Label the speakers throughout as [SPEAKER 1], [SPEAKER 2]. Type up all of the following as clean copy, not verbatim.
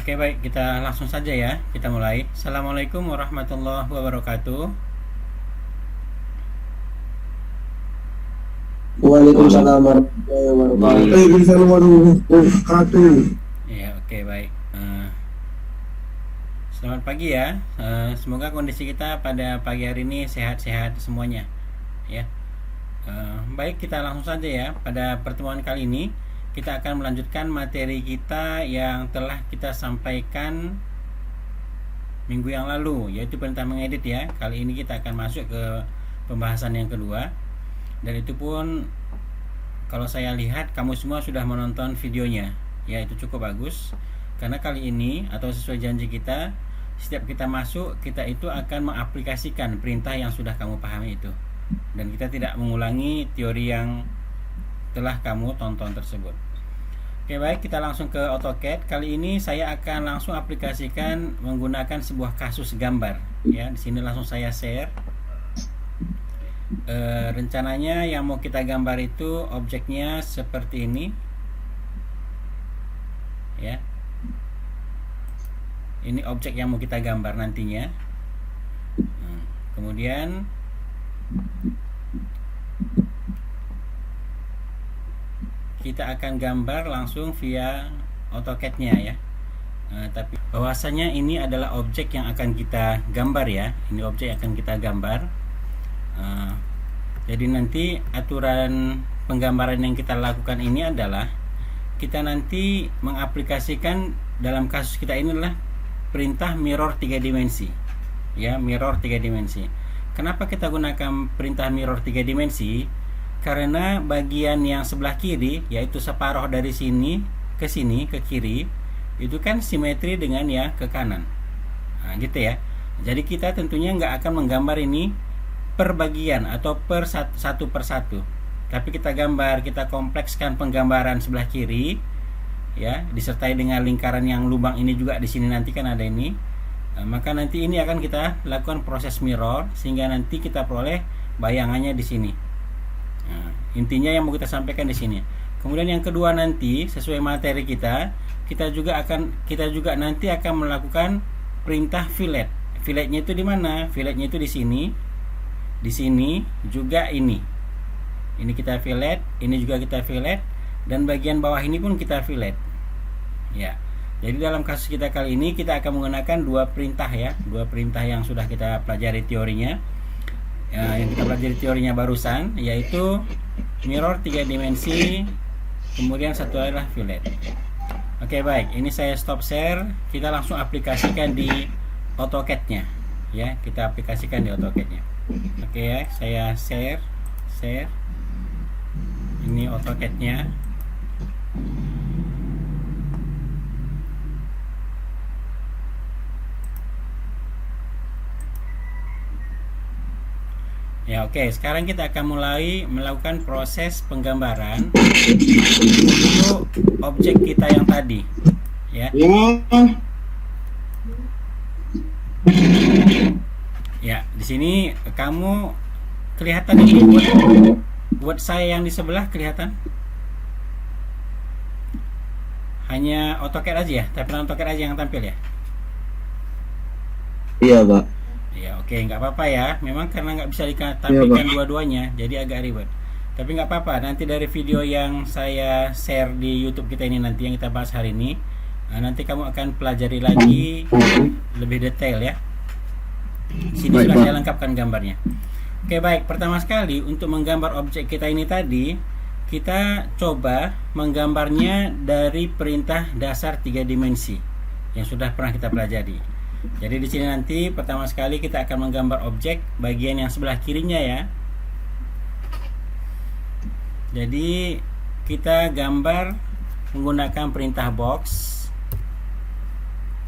[SPEAKER 1] Oke, baik, kita langsung saja ya. Kita mulai. Assalamualaikum warahmatullahi wabarakatuh.
[SPEAKER 2] Waalaikumsalam warahmatullahi wabarakatuh. Waalaikumsalam warahmatullahi wabarakatuh.
[SPEAKER 1] Ya, oke, baik. Selamat pagi ya. Semoga kondisi kita pada pagi hari ini sehat-sehat semuanya. Ya. Baik, kita langsung saja ya. Pada pertemuan kali ini kita akan melanjutkan materi kita yang telah kita sampaikan minggu yang lalu, yaitu perintah mengedit ya. Kali ini kita akan masuk ke pembahasan yang kedua. Dan itu pun kalau saya lihat kamu semua sudah menonton videonya. Ya, itu cukup bagus. Karena kali ini atau sesuai janji kita, setiap kita masuk, kita itu akan mengaplikasikan perintah yang sudah kamu pahami itu. Dan kita tidak mengulangi teori yang telah kamu tonton tersebut. Oke, baik, kita langsung ke AutoCAD. Kali ini saya akan langsung aplikasikan menggunakan sebuah kasus gambar. Ya, di sini langsung saya share. Rencananya yang mau kita gambar itu objeknya seperti ini. Ya. Ini objek yang mau kita gambar nantinya. Kemudian kita akan gambar langsung via AutoCAD-nya ya. Tapi bahwasanya ini adalah objek yang akan kita gambar ya. Ini objek yang akan kita gambar. Jadi nanti aturan penggambaran yang kita lakukan ini adalah kita nanti mengaplikasikan dalam kasus kita ini adalah perintah mirror 3 dimensi. Ya, mirror 3 dimensi. Kenapa kita gunakan perintah mirror 3 dimensi? Karena bagian yang sebelah kiri, yaitu separuh dari sini ke kiri, itu kan simetri dengan ya ke kanan. Nah, gitu ya. Jadi kita tentunya nggak akan menggambar ini per bagian atau per satu per satu. Tapi kita gambar, kita komplekskan penggambaran sebelah kiri, ya, disertai dengan lingkaran yang lubang ini juga di sini nanti kan ada ini. Maka nanti ini akan kita lakukan proses mirror sehingga nanti kita peroleh bayangannya di sini. Intinya yang mau kita sampaikan di sini. Kemudian yang kedua nanti sesuai materi kita juga nanti akan melakukan perintah fillet. Filletnya itu di mana? Filletnya itu di sini. Di sini juga ini. Ini kita fillet, ini juga kita fillet, dan bagian bawah ini pun kita fillet. Ya. Jadi dalam kasus kita kali ini kita akan menggunakan dua perintah ya, dua perintah yang sudah kita pelajari teorinya. Ya, yang kita pelajari teorinya barusan yaitu mirror 3 dimensi, kemudian satu adalah fillet. Oke, baik, ini saya stop share, kita langsung aplikasikan di AutoCAD-nya ya, kita aplikasikan di AutoCAD-nya. Oke ya, saya share ini AutoCAD-nya. Ya, oke. Sekarang kita akan mulai melakukan proses penggambaran untuk objek kita yang tadi. Ya. Ya, di sini kamu kelihatan ini buat saya yang di sebelah kelihatan. Hanya AutoCAD aja ya, tampilan AutoCAD aja yang tampil ya.
[SPEAKER 2] Iya, Pak.
[SPEAKER 1] Ya, oke, nggak apa-apa ya. Memang karena nggak bisa ditampilkan dua-duanya, jadi agak ribet. Tapi nggak apa-apa. Nanti dari video yang saya share di YouTube kita ini nanti yang kita bahas hari ini, nanti kamu akan pelajari lagi lebih detail ya. Di sini sudah saya lengkapkan gambarnya. Oke, baik. Pertama sekali untuk menggambar objek kita ini tadi, kita coba menggambarnya dari perintah dasar 3 dimensi yang sudah pernah kita pelajari. Jadi di sini nanti pertama sekali kita akan menggambar objek bagian yang sebelah kirinya ya. Jadi kita gambar menggunakan perintah box.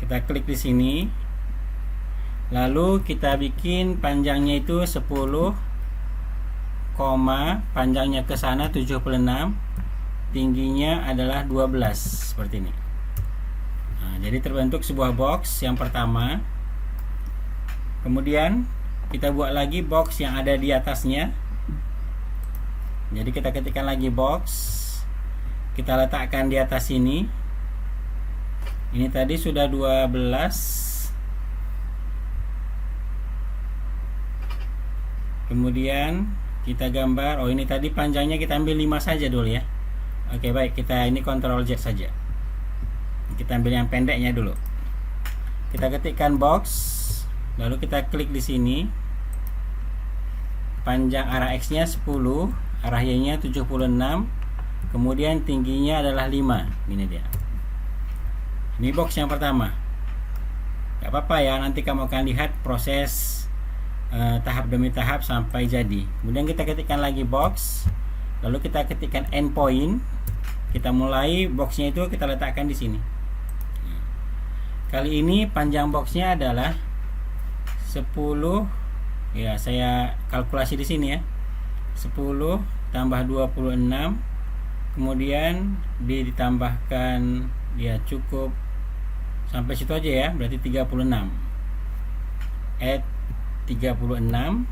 [SPEAKER 1] Kita klik di sini. Lalu kita bikin panjangnya itu 10, panjangnya ke sana 76, tingginya adalah 12 seperti ini. Jadi terbentuk sebuah box yang pertama. Kemudian kita buat lagi box yang ada di atasnya. Jadi kita ketikkan lagi box, kita letakkan di atas sini. Ini tadi sudah 12. Kemudian kita gambar, oh ini tadi panjangnya kita ambil 5 saja dulu ya. Oke, baik, kita ini Ctrl Z saja. Kita ambil yang pendeknya dulu. Kita ketikkan box, lalu kita klik di sini. Panjang arah X-nya 10, arah Y-nya 76, kemudian tingginya adalah 5. Ini dia. Ini box yang pertama. Gak apa-apa ya, nanti kamu akan lihat proses tahap demi tahap sampai jadi. Kemudian kita ketikkan lagi box, lalu kita ketikkan endpoint. Kita mulai boxnya itu kita letakkan di sini. Kali ini panjang boxnya adalah 10. Ya, saya kalkulasi di sini ya. 10 tambah 26. Kemudian ditambahkan ya cukup sampai situ aja ya, berarti 36. Add 36,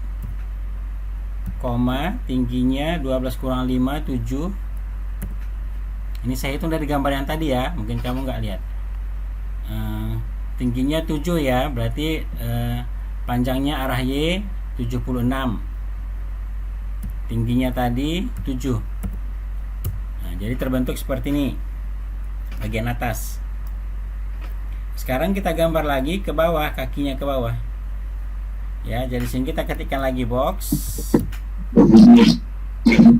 [SPEAKER 1] koma, tingginya 12 kurang 5, 7. Ini saya hitung dari gambar yang tadi ya, mungkin kamu nggak lihat. Tingginya 7 ya, berarti panjangnya arah Y 76. Tingginya tadi 7. Nah, jadi terbentuk seperti ini bagian atas. Sekarang kita gambar lagi ke bawah, kakinya ke bawah. Ya, jadi sini kita ketikkan lagi box.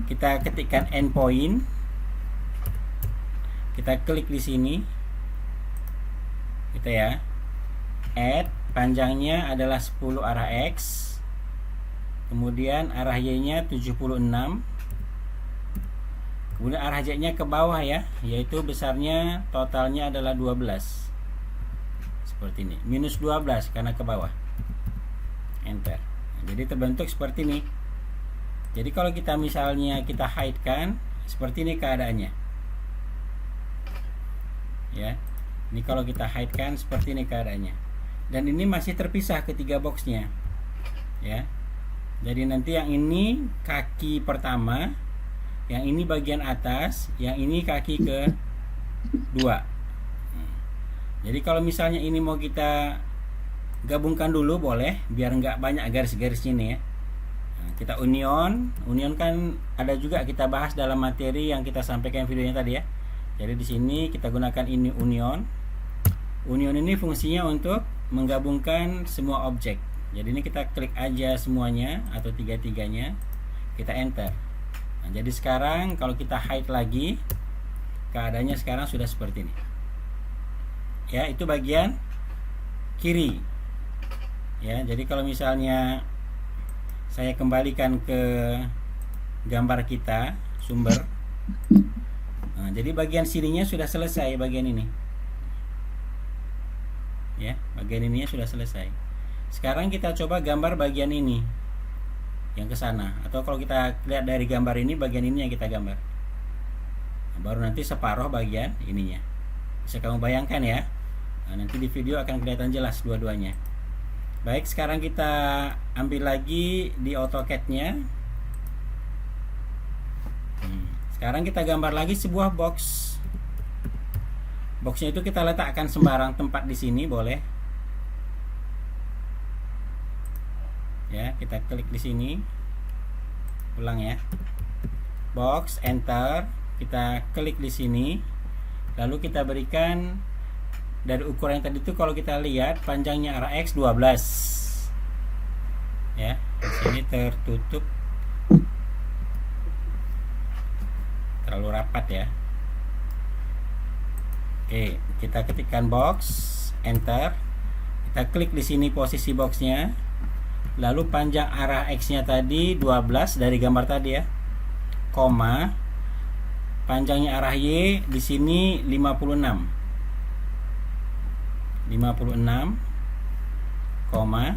[SPEAKER 1] Kita ketikkan endpoint. Kita klik di sini. Gitu ya. Add, panjangnya adalah 10 arah X. Kemudian arah Y-nya 76. Kemudian arah Z-nya ke bawah ya, yaitu besarnya totalnya adalah 12. Seperti ini. Minus 12 karena ke bawah. Enter. Nah, jadi terbentuk seperti ini. Jadi kalau kita misalnya kita hide kan, seperti ini keadaannya. Ya. Ini kalau kita hide kan seperti ini keadaannya. Dan ini masih terpisah ketiga boxnya. Ya. Jadi nanti yang ini kaki pertama, yang ini bagian atas, yang ini kaki kedua. Jadi kalau misalnya ini mau kita gabungkan dulu boleh, biar nggak banyak garis-garisnya nih ya. Nah, kita union kan ada juga kita bahas dalam materi yang kita sampaikan videonya tadi ya. Jadi di sini kita gunakan ini union. Union ini fungsinya untuk menggabungkan semua objek. Jadi ini kita klik aja semuanya atau tiga-tiganya, kita enter. Nah, jadi sekarang kalau kita hide lagi, keadaannya sekarang sudah seperti ini. Ya, itu bagian kiri. Ya, jadi kalau misalnya saya kembalikan ke gambar kita, sumber. Nah, jadi bagian sininya sudah selesai bagian ini. Ya, bagian ininya sudah selesai. Sekarang kita coba gambar bagian ini yang ke sana, atau kalau kita lihat dari gambar ini, bagian ini yang kita gambar. Nah, baru nanti separuh bagian ininya. Bisa kamu bayangkan ya. Nah, nanti di video akan kelihatan jelas dua-duanya. Baik, sekarang kita ambil lagi di AutoCAD-nya. Sekarang kita gambar lagi sebuah box. Boxnya itu kita letakkan sembarang tempat di sini boleh. Ya, kita klik di sini. Ulang ya. Box, enter. Kita klik di sini. Lalu kita berikan dari ukuran yang tadi itu, kalau kita lihat panjangnya arah X 12. Ya, di sini tertutup. Terlalu rapat ya. Oke, kita ketikkan box, enter. Kita klik di sini posisi boxnya. Lalu panjang arah X-nya tadi 12 dari gambar tadi ya. Koma. Panjangnya arah Y di sini 56. 56, koma,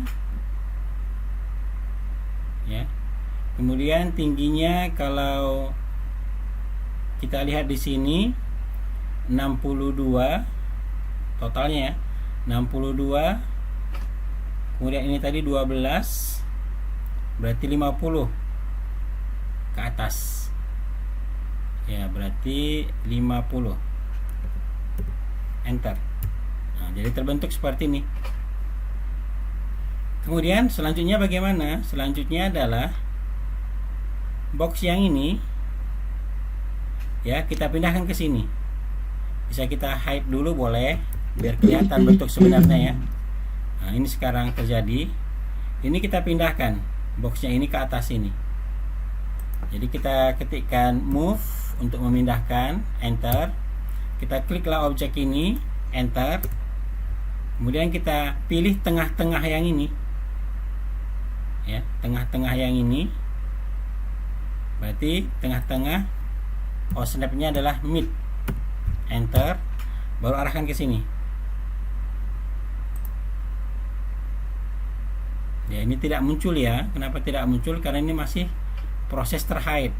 [SPEAKER 1] ya. Kemudian tingginya kalau kita lihat di sini 62 totalnya ya, 62. Kemudian ini tadi 12, berarti 50 ke atas. Ya, berarti 50. Enter. jadi terbentuk seperti ini. Kemudian selanjutnya bagaimana? Selanjutnya adalah box yang ini ya, kita pindahkan ke sini. Bisa kita hide dulu boleh, biar kelihatan bentuk sebenarnya ya. Nah, ini sekarang terjadi. Ini kita pindahkan boxnya ini ke atas ini. Jadi kita ketikkan move untuk memindahkan, enter. Kita kliklah objek ini, enter. Kemudian kita pilih tengah-tengah yang ini. Ya, tengah-tengah yang ini. Berarti tengah-tengah snap-nya adalah mid. Enter. Baru arahkan ke sini. Ya, ini tidak muncul ya. Kenapa tidak muncul? Karena ini masih proses terhide.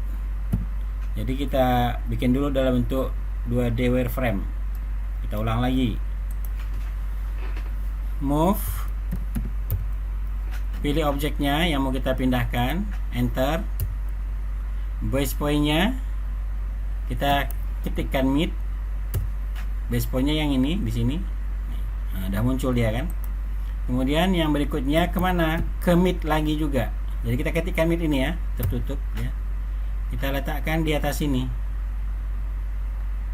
[SPEAKER 1] Jadi kita bikin dulu dalam bentuk 2D wireframe. Kita ulang lagi. Move. Pilih objeknya yang mau kita pindahkan, enter. Base point-nya kita ketikkan mid. Base point-nya yang ini di sini. Nah, udah muncul dia kan. Kemudian yang berikutnya kemana? Ke mid lagi juga. Jadi kita ketikkan mid ini ya, tertutup ya. Kita letakkan di atas ini.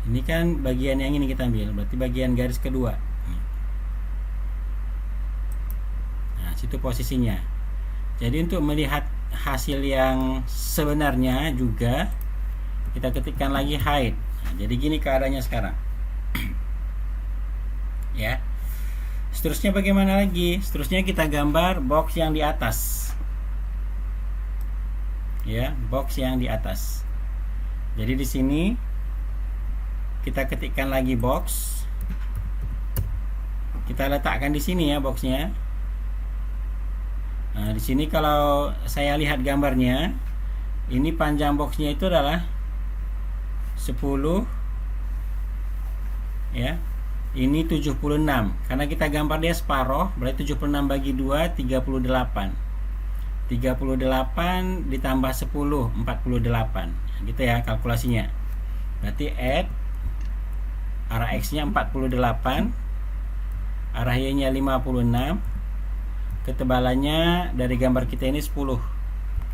[SPEAKER 1] Ini kan bagian yang ini kita ambil, berarti bagian garis kedua. Nah, situ posisinya. Jadi untuk melihat hasil yang sebenarnya juga kita ketikkan lagi hide. Nah, jadi gini keadaannya sekarang. Ya. Seterusnya bagaimana lagi? Seterusnya kita gambar box yang di atas. Ya, box yang di atas. Jadi di sini kita ketikkan lagi box. Kita letakkan di sini ya boxnya. Nah, di sini kalau saya lihat gambarnya, ini panjang boxnya itu adalah 10 ya. Ini 76. Karena kita gambar dia separoh, berarti 76 bagi 2 38. 38 ditambah 10 48. Gitu ya kalkulasinya. Berarti add arah X-nya 48, arah Y-nya 56. Ketebalannya dari gambar kita ini 10.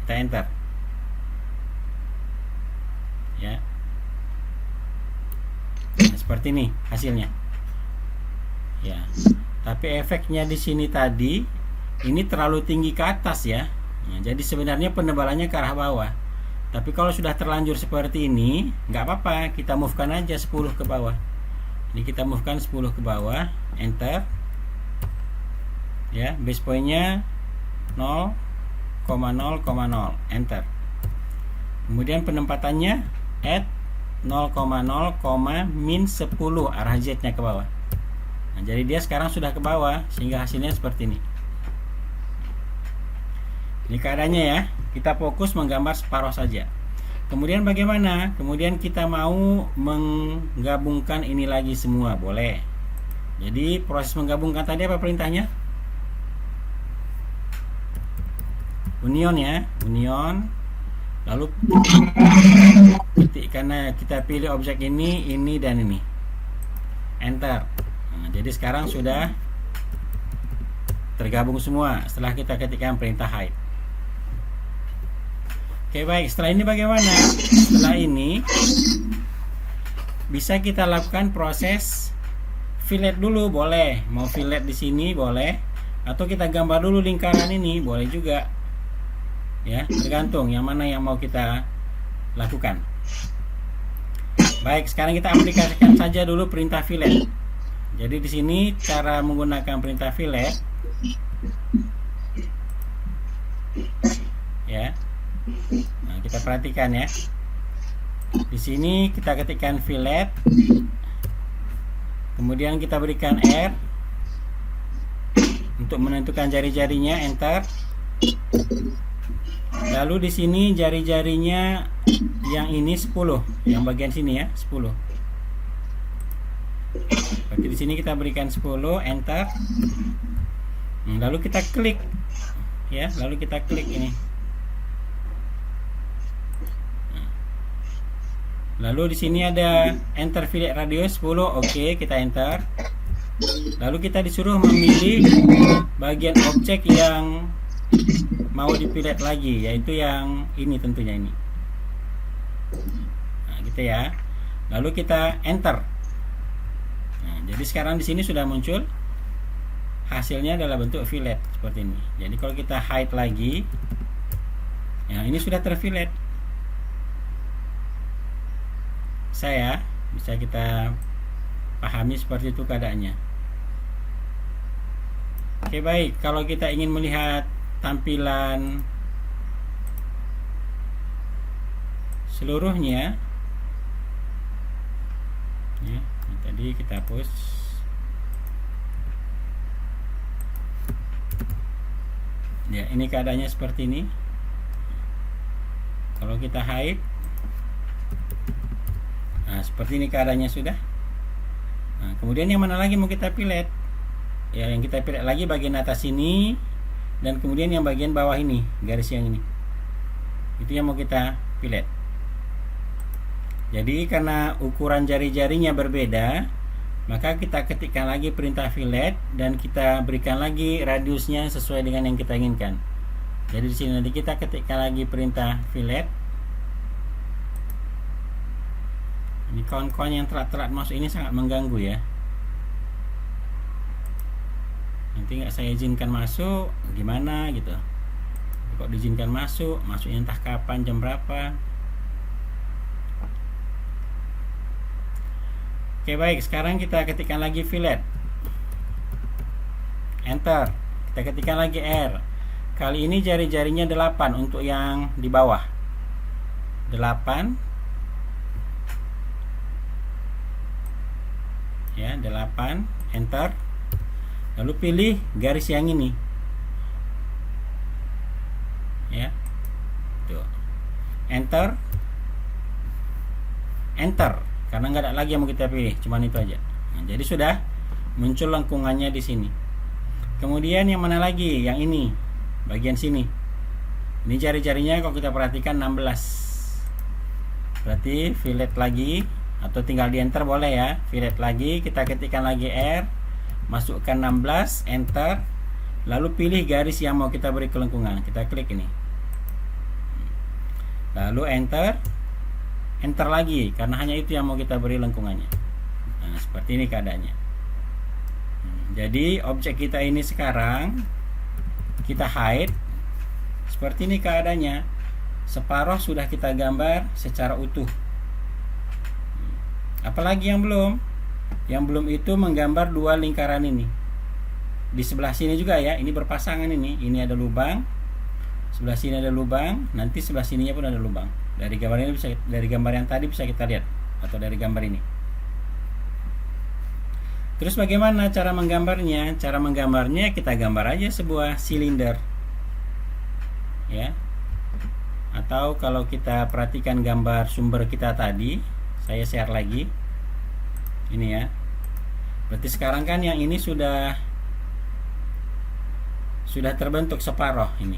[SPEAKER 1] Kita enter. Ya. Nah, seperti ini hasilnya. Ya. Tapi efeknya di sini tadi ini terlalu tinggi ke atas ya. Nah, jadi sebenarnya penebalannya ke arah bawah. Tapi kalau sudah terlanjur seperti ini, nggak apa-apa, kita move-kan aja 10 ke bawah. Ini kita move-kan 10 ke bawah, enter. Ya, base point-nya 0,0,0, enter. Kemudian penempatannya add 0,0, min 10 arah Z-nya ke bawah. Nah, jadi dia sekarang sudah ke bawah sehingga hasilnya seperti ini. Ini keadaannya ya. Kita fokus menggambar separuh saja. Kemudian bagaimana? Kemudian kita mau menggabungkan ini lagi semua, boleh. Jadi proses menggabungkan tadi apa perintahnya? Union ya, union. Lalu karena kita pilih objek ini dan ini. Enter. Nah, jadi sekarang sudah tergabung semua setelah kita ketikkan perintah hide. Oke, baik. Setelah ini bagaimana? Setelah ini bisa kita lakukan proses fillet dulu, boleh. Mau fillet di sini boleh, atau kita gambar dulu lingkaran ini, boleh juga. Ya, tergantung yang mana yang mau kita lakukan. Baik, sekarang kita aplikasikan saja dulu perintah fillet. Jadi di sini cara menggunakan perintah fillet. Ya. Nah, kita perhatikan ya. Di sini kita ketikkan fillet. Kemudian kita berikan R untuk menentukan jari-jarinya, enter. Lalu di sini jari-jarinya yang ini 10, yang bagian sini ya, 10. Berarti di sini kita berikan 10, enter. Lalu kita klik ya, lalu kita klik ini. Lalu di sini ada enter fillet radius 10, oke, kita enter. Lalu kita disuruh memilih bagian objek yang mau dipilih lagi, yaitu yang ini tentunya ini. Nah, gitu ya. Lalu kita enter. Nah, jadi sekarang di sini sudah muncul hasilnya adalah bentuk fillet seperti ini. Jadi kalau kita hide lagi, ya ini sudah terfillet. Bisa kita pahami seperti itu keadaannya. Oke, baik. Kalau kita ingin melihat tampilan seluruhnya, ya, ini tadi kita hapus. Ya, ini keadaannya seperti ini. Kalau kita hide, nah seperti ini keadaannya sudah. Nah, kemudian yang mana lagi mau kita fillet? Ya, yang kita fillet lagi bagian atas ini, dan kemudian yang bagian bawah ini, garis yang ini. Itu yang mau kita fillet. Jadi karena ukuran jari-jarinya berbeda, maka kita ketikkan lagi perintah fillet dan kita berikan lagi radiusnya sesuai dengan yang kita inginkan. Jadi di sini nanti kita ketikkan lagi perintah fillet. Ini kawan-kawan yang telat-telat masuk ini sangat mengganggu ya. Nanti nggak saya izinkan masuk, gimana gitu. Kok diizinkan masuk, masuknya entah kapan, jam berapa. Oke, baik, sekarang kita ketikkan lagi fillet. Enter. Kita ketikkan lagi R. Kali ini jari-jarinya 8 untuk yang di bawah. 8. Ya, 8. Enter. Lalu pilih garis yang ini. Ya. Tuh. Enter. Enter. Karena nggak ada lagi yang mau kita pilih, cuman itu aja. Nah, jadi sudah muncul lengkungannya di sini. Kemudian yang mana lagi? Yang ini, bagian sini. Ini jari-jarinya kalau kita perhatikan 16. Berarti fillet lagi, atau tinggal di enter boleh ya. Fillet lagi, kita ketikkan lagi R, masukkan 16, enter. Lalu pilih garis yang mau kita beri kelengkungan. Kita klik ini. Lalu enter. Enter lagi, karena hanya itu yang mau kita beri lengkungannya. Nah, seperti ini keadaannya. Jadi objek kita ini sekarang kita hide. Seperti ini keadaannya. Separuh sudah kita gambar secara utuh. Apalagi yang belum? Yang belum itu menggambar dua lingkaran ini. Di sebelah sini juga ya, ini berpasangan ini. Ini ada lubang. Sebelah sini ada lubang, nanti sebelah sininya pun ada lubang. Dari gambar ini bisa, dari gambar yang tadi bisa kita lihat, atau dari gambar ini. Terus bagaimana cara menggambarnya? Cara menggambarnya kita gambar aja sebuah silinder, ya. Atau kalau kita perhatikan gambar sumber kita tadi, saya share lagi. Ini ya. Berarti sekarang kan yang ini sudah terbentuk separuh ini.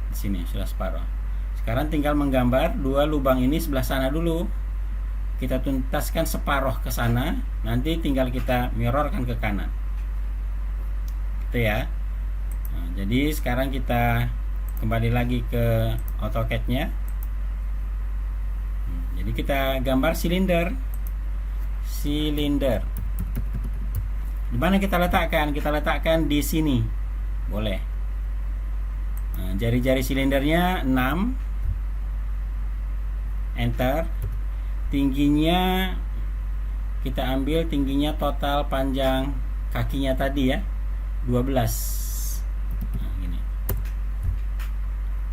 [SPEAKER 1] Di sini sudah separuh. Sekarang tinggal menggambar dua lubang ini sebelah sana dulu. Kita tuntaskan separuh ke sana, nanti tinggal kita mirrorkan ke kanan. Gitu ya. Nah, jadi sekarang kita kembali lagi ke AutoCAD-nya. Jadi kita gambar silinder. Di mana kita letakkan? Kita letakkan di sini. Boleh. Nah, jari-jari silindernya 6. Enter. Tingginya kita ambil tingginya total panjang kakinya tadi ya, 12. Nah, gini.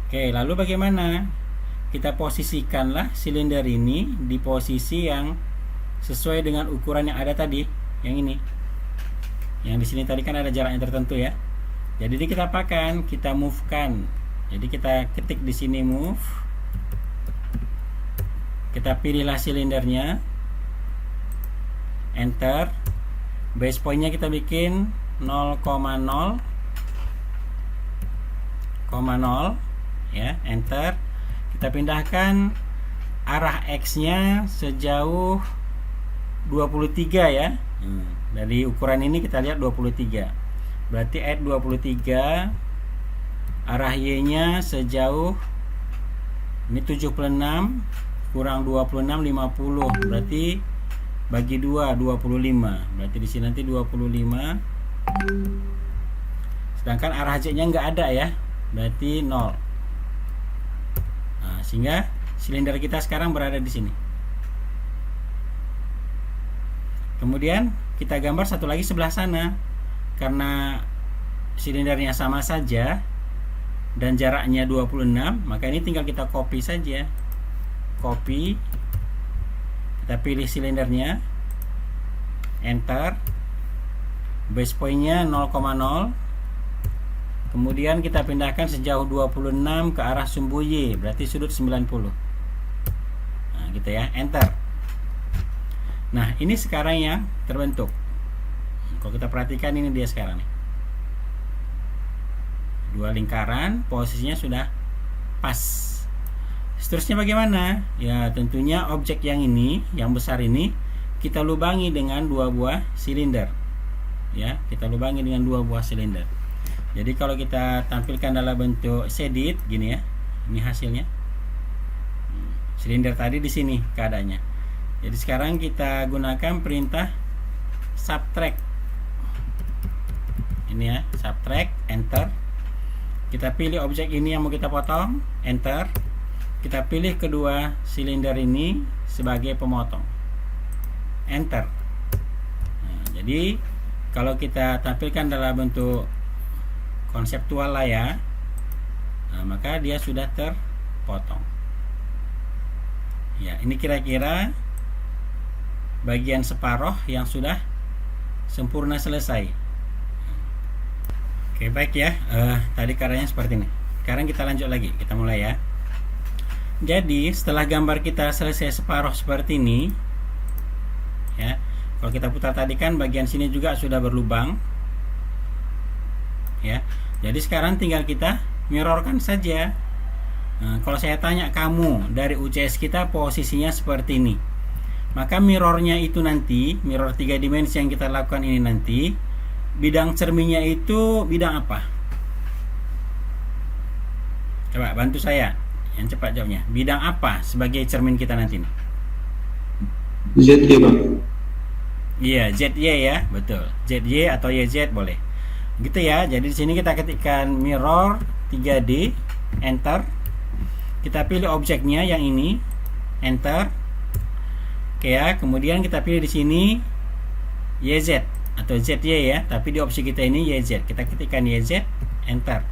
[SPEAKER 1] Oke, lalu bagaimana? Kita posisikanlah silinder ini di posisi yang sesuai dengan ukuran yang ada tadi, yang ini. Yang di sini tadi kan ada jarak yang tertentu ya. Jadi kita apakan? Kita move-kan. Jadi kita ketik di sini move. Kita pilihlah silindernya, enter. Base pointnya kita bikin 0,0, ya, enter. Kita pindahkan arah X nya sejauh 23 ya. Dari ukuran ini kita lihat 23. Berarti add 23, arah Y-nya sejauh ini 76 kurang 26 50. Berarti bagi 2 25. Berarti di sini nanti 25. Sedangkan arah Z-nya nggak ada ya. Berarti 0. Nah, sehingga silinder kita sekarang berada di sini. Kemudian kita gambar satu lagi sebelah sana. Karena silindernya sama saja dan jaraknya 26, maka ini tinggal kita copy saja. Copy. Kita pilih silindernya. Enter. Base point-nya 0,0. Kemudian kita pindahkan sejauh 26 ke arah sumbu Y, berarti sudut 90. Nah, gitu ya. Enter. Nah, ini sekarang yang terbentuk. Kalau kita perhatikan ini dia sekarang nih. Dua lingkaran, posisinya sudah pas. Seterusnya bagaimana? Ya, tentunya objek yang ini, yang besar ini kita lubangi dengan 2 buah silinder. Ya, kita lubangi dengan 2 buah silinder. Jadi kalau kita tampilkan dalam bentuk shaded gini ya. Ini hasilnya. Silinder tadi di sini keadaannya. Jadi sekarang kita gunakan perintah subtract. Ini ya, subtract, enter. Kita pilih objek ini yang mau kita potong, enter. Kita pilih kedua silinder ini sebagai pemotong, enter. Nah, jadi kalau kita tampilkan dalam bentuk konseptual lah ya, nah, maka dia sudah terpotong. Ya, ini kira-kira bagian separoh yang sudah sempurna selesai. Oke, baik ya. Tadi karyanya seperti ini. Sekarang kita lanjut lagi. Kita mulai ya. Jadi setelah gambar kita selesai separoh seperti ini, ya. Kalau kita putar tadi kan bagian sini juga sudah berlubang, ya. Jadi sekarang tinggal kita mirrorkan saja. Kalau saya tanya kamu dari UCS kita posisinya seperti ini, maka mirrornya itu nanti, mirror 3 dimensi yang kita lakukan ini nanti, bidang cerminnya itu bidang apa? Coba bantu saya, yang cepat jawabnya. Bidang apa sebagai cermin kita nanti?
[SPEAKER 2] ZY, Bang.
[SPEAKER 1] Iya, ZY ya, betul. ZY atau YZ boleh. Gitu ya. Jadi di sini kita ketikkan mirror 3D, enter. Kita pilih objeknya yang ini, enter. Oke ya, kemudian kita pilih di sini YZ atau ZY ya, tapi di opsi kita ini YZ. Kita ketikkan YZ, enter.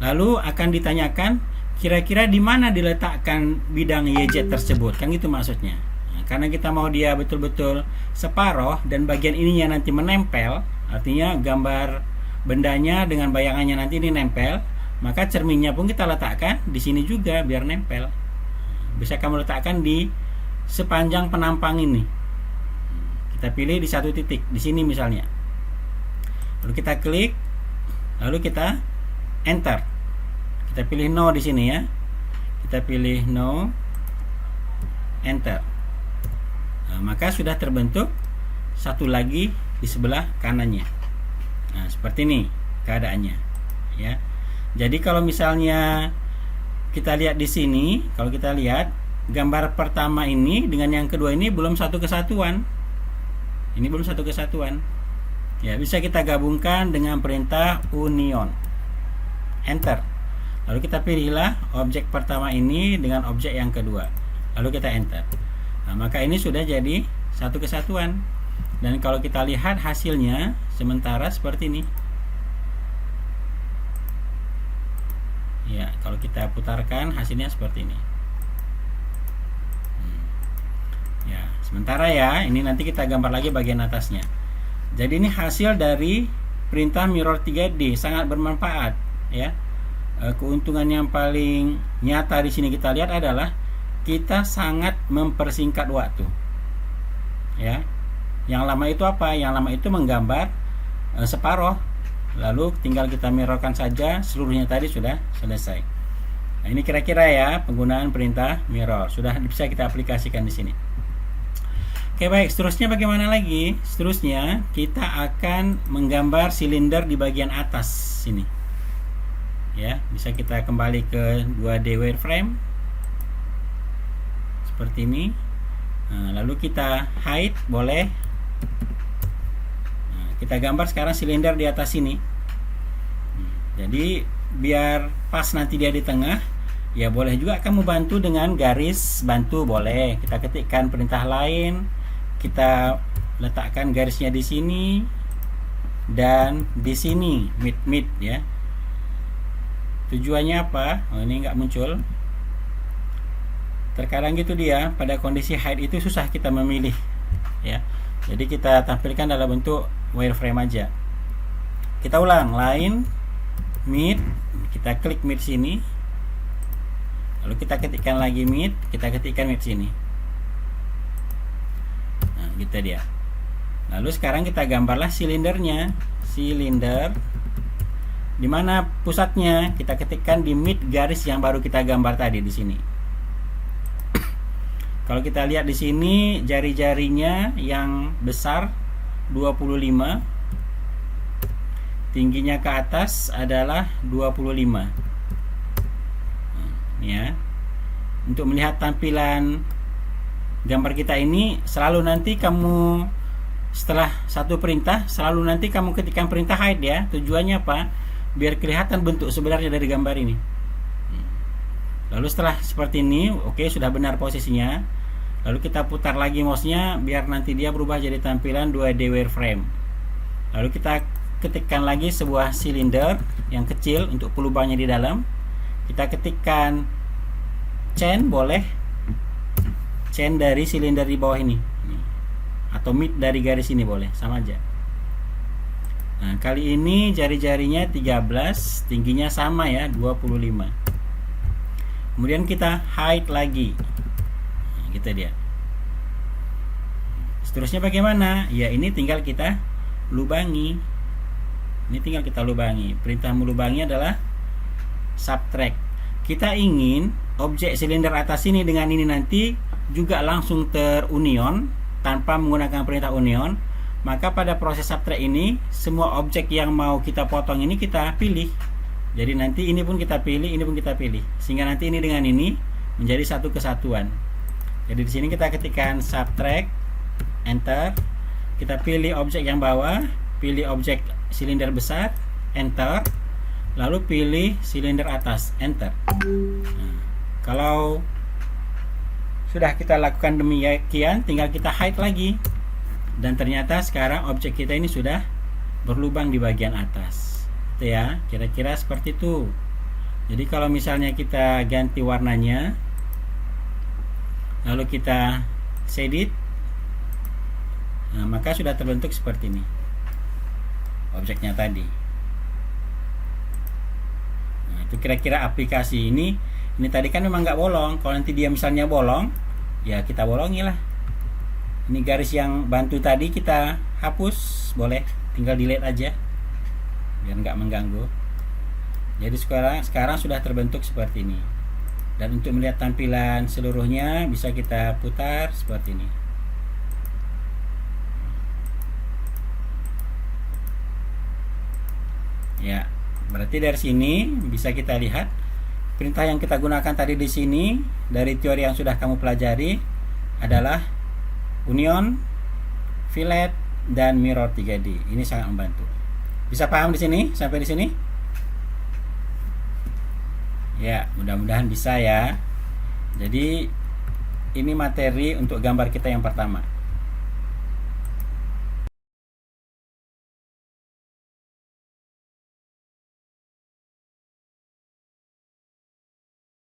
[SPEAKER 1] Lalu akan ditanyakan kira-kira di mana diletakkan bidang YZ tersebut, kan gitu maksudnya. Nah, karena kita mau dia betul-betul separoh dan bagian ininya nanti menempel, artinya gambar bendanya dengan bayangannya nanti ini nempel, maka cerminnya pun kita letakkan di sini juga biar nempel. Bisa kamu letakkan di sepanjang penampang ini. Kita pilih di satu titik di sini misalnya. Lalu kita klik, lalu kita enter. Kita pilih no di sini ya. Kita pilih no, enter. Nah, maka sudah terbentuk satu lagi di sebelah kanannya. Nah, seperti ini keadaannya, ya. Jadi kalau misalnya kita lihat di sini, kalau kita lihat gambar pertama ini dengan yang kedua ini belum satu kesatuan. Ini belum satu kesatuan. Ya, bisa kita gabungkan dengan perintah union. Enter. Lalu kita pilihlah objek pertama ini dengan objek yang kedua. Lalu kita enter. Nah, maka ini sudah jadi satu kesatuan. Dan kalau kita lihat hasilnya sementara seperti ini. Ya, kalau kita putarkan hasilnya seperti ini. Ya, sementara ya, ini nanti kita gambar lagi bagian atasnya. Jadi ini hasil dari perintah mirror 3D, sangat bermanfaat ya. Keuntungan yang paling nyata di sini kita lihat adalah kita sangat mempersingkat waktu. Ya. Yang lama itu apa? Yang lama itu menggambar separoh. Lalu tinggal kita mirrorkan saja, seluruhnya tadi sudah selesai. Nah, ini kira-kira ya penggunaan perintah mirror. Sudah bisa kita aplikasikan di sini. Oke, baik, seterusnya bagaimana lagi? Seterusnya kita akan menggambar silinder di bagian atas sini. Ya, bisa kita kembali ke 2D wireframe seperti ini. Nah, lalu kita hide, boleh. Nah, kita gambar sekarang silinder di atas sini. Jadi biar pas nanti dia di tengah, ya boleh juga kamu bantu dengan garis bantu, boleh. Kita ketikkan perintah lain, kita letakkan garisnya di sini dan di sini, mid ya. Tujuannya apa? Oh, ini nggak muncul. Terkadang gitu dia, pada kondisi hide itu susah kita memilih ya. Jadi kita tampilkan dalam bentuk wireframe aja. Kita ulang, line, mid, kita klik mid sini. Lalu kita ketikkan lagi mid, kita ketikkan mid sini. Nah, gitu dia. Lalu sekarang kita gambarlah silindernya. Silinder di mana pusatnya, kita ketikkan di mid garis yang baru kita gambar tadi di sini. Kalau kita lihat di sini jari-jarinya yang besar 25, tingginya ke atas adalah 25. Ya. Untuk melihat tampilan gambar kita ini, selalu nanti kamu setelah satu perintah, selalu nanti kamu ketikkan perintah hide ya. Tujuannya apa? Biar kelihatan bentuk sebenarnya dari gambar ini. Lalu setelah seperti ini, oke, sudah benar posisinya. Lalu kita putar lagi mouse-nya biar nanti dia berubah jadi tampilan 2D wireframe. Lalu kita ketikkan lagi sebuah silinder yang kecil untuk pelubangnya di dalam. Kita ketikkan chain, boleh. Chain dari silinder di bawah ini. Atau mid dari garis ini boleh, sama aja. Nah, kali ini jari-jarinya 13, tingginya sama ya, 25. Kemudian kita hide lagi. Nah, gitu dia. Seterusnya bagaimana? Ya, ini tinggal kita lubangi. Ini tinggal kita lubangi. Perintah melubangi adalah subtract. Kita ingin objek silinder atas ini dengan ini nanti juga langsung terunion tanpa menggunakan perintah union. Maka pada proses subtract ini, semua objek yang mau kita potong ini kita pilih. Jadi nanti ini pun kita pilih, ini pun kita pilih. Sehingga nanti ini dengan ini menjadi satu kesatuan. Jadi di sini kita ketikkan subtract, enter. Kita pilih objek yang bawah, pilih objek silinder besar, enter. Lalu pilih silinder atas, enter. Nah, kalau sudah kita lakukan demikian, tinggal kita hide lagi. Dan ternyata sekarang objek kita ini sudah berlubang di bagian atas. Itu ya, kira-kira seperti itu. Jadi kalau misalnya kita ganti warnanya, lalu kita shade it, nah, maka sudah terbentuk seperti ini objeknya tadi. Nah, itu kira-kira aplikasi ini. Ini tadi kan memang nggak bolong. Kalau nanti dia misalnya bolong, ya kita bolongi lah. Ini garis yang bantu tadi kita hapus, boleh, tinggal delete aja biar nggak mengganggu. Jadi sekarang sudah terbentuk seperti ini. Dan untuk melihat tampilan seluruhnya bisa kita putar seperti ini. Ya, berarti dari sini bisa kita lihat perintah yang kita gunakan tadi di sini dari teori yang sudah kamu pelajari adalah union, fillet, dan mirror 3D. Ini sangat membantu. Bisa paham di sini sampai di sini? Ya, mudah-mudahan bisa ya. Jadi ini materi untuk gambar kita yang pertama.